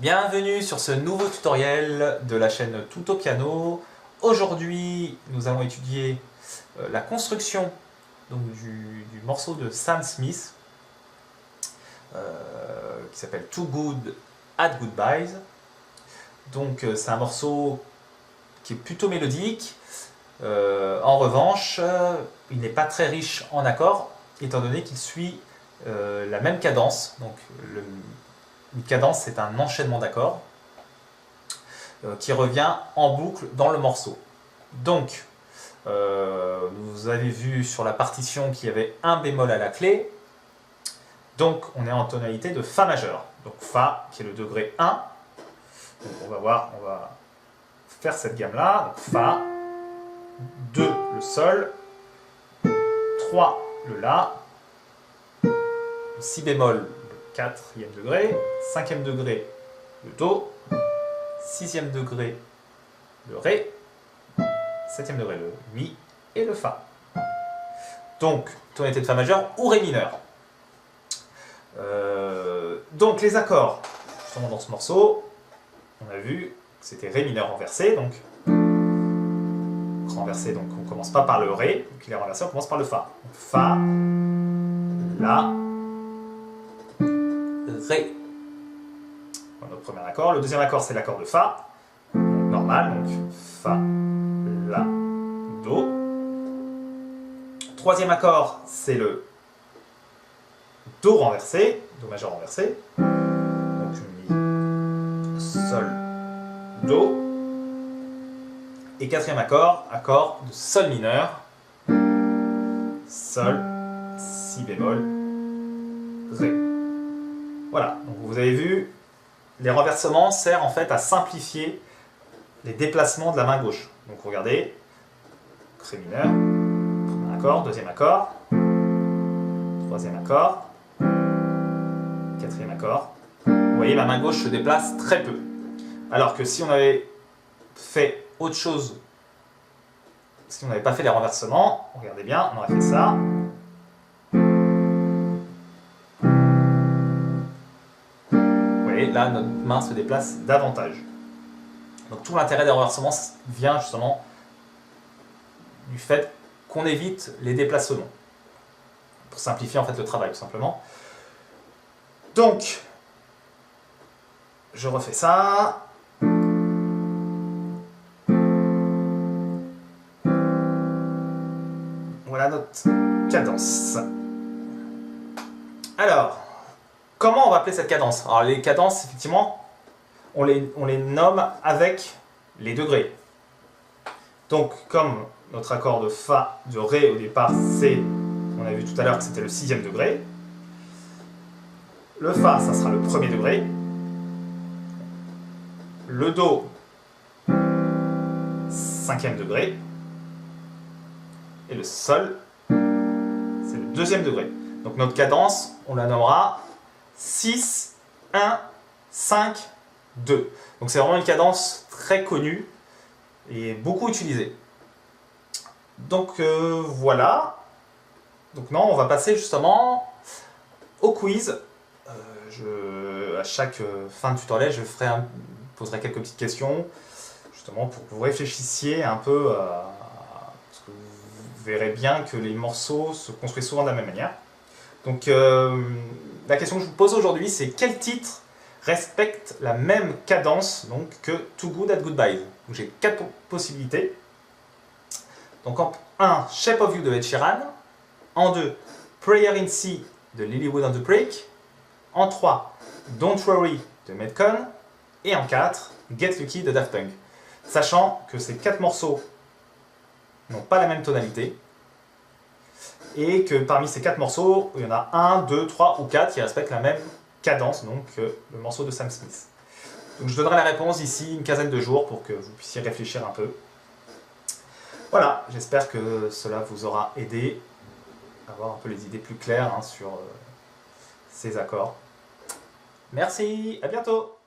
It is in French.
Bienvenue sur ce nouveau tutoriel de la chaîne Tout au Piano. Aujourd'hui, nous allons étudier la construction du morceau de Sam Smith qui s'appelle Too Good at Goodbyes. Donc c'est un morceau qui est plutôt mélodique. En revanche, il n'est pas très riche en accords étant donné qu'il suit la même cadence. Donc une cadence, c'est un enchaînement d'accords qui revient en boucle dans le morceau. Donc, vous avez vu sur la partition qu'il y avait un bémol à la clé. Donc, on est en tonalité de Fa majeur. Donc, Fa qui est le degré 1. Donc, on va faire cette gamme-là. Donc, Fa, 2 le Sol, 3 le La, Si bémol, 4e degré, 5e degré, le Do, 6e degré, le Ré, 7e degré, le Mi et le Fa. Donc, tonalité de Fa majeur ou Ré mineur. Donc, les accords, justement dans ce morceau, on a vu que c'était Ré mineur renversé, donc renversé, donc on ne commence pas par le Ré, donc il est renversé, on commence par le Fa. Donc, Fa, La, Ré. Notre premier accord. Le deuxième accord, c'est l'accord de Fa, donc normal, donc Fa, La, Do. Troisième accord, c'est le Do renversé, Do majeur renversé, donc Mi, Sol, Do. Et quatrième accord, accord de Sol mineur, Sol, Si bémol, Ré. Voilà, donc vous avez vu, les renversements servent en fait à simplifier les déplacements de la main gauche. Donc regardez, Ré mineur, premier accord, deuxième accord, troisième accord, quatrième accord. Vous voyez, ma main gauche se déplace très peu. Alors que si on avait fait autre chose, si on n'avait pas fait les renversements, regardez bien, on aurait fait ça. Là, notre main se déplace davantage. Donc tout l'intérêt des renversements vient justement du fait qu'on évite les déplacements. Pour simplifier en fait le travail, tout simplement. Donc, je refais ça. Voilà notre cadence. Alors, comment on va appeler cette cadence? Alors les cadences, effectivement, on les nomme avec les degrés. Donc comme notre accord de Fa, de Ré au départ, c'est, on a vu tout à l'heure que c'était le 6e degré. Le Fa, ça sera le 1er degré. Le Do, 5e degré. Et le Sol, c'est le 2e degré. Donc notre cadence, on la nommera 6, 1, 5, 2. Donc c'est vraiment une cadence très connue et beaucoup utilisée. Donc voilà. Donc non, on va passer justement au quiz. À chaque fin de tutoriel, je poserai quelques petites questions, justement pour que vous réfléchissiez un peu, parce que vous verrez bien que les morceaux se construisent souvent de la même manière. Donc la question que je vous pose aujourd'hui, c'est quel titre respecte la même cadence donc, que Too Good at Goodbyes? J'ai 4 possibilités. Donc en 1, Shape of You de Ed Sheeran. En 2, Prayer in C de Lilywood and the Prick. En 3, Don't Worry de Metcon. Et en 4, Get Lucky de Daft Punk. Sachant que ces 4 morceaux n'ont pas la même tonalité. Et que parmi ces 4 morceaux, il y en a 1, 2, 3 ou 4 qui respectent la même cadence donc, que le morceau de Sam Smith. Donc je donnerai la réponse d'ici une quinzaine de jours pour que vous puissiez réfléchir un peu. Voilà, j'espère que cela vous aura aidé à avoir un peu les idées plus claires sur ces accords. Merci, à bientôt!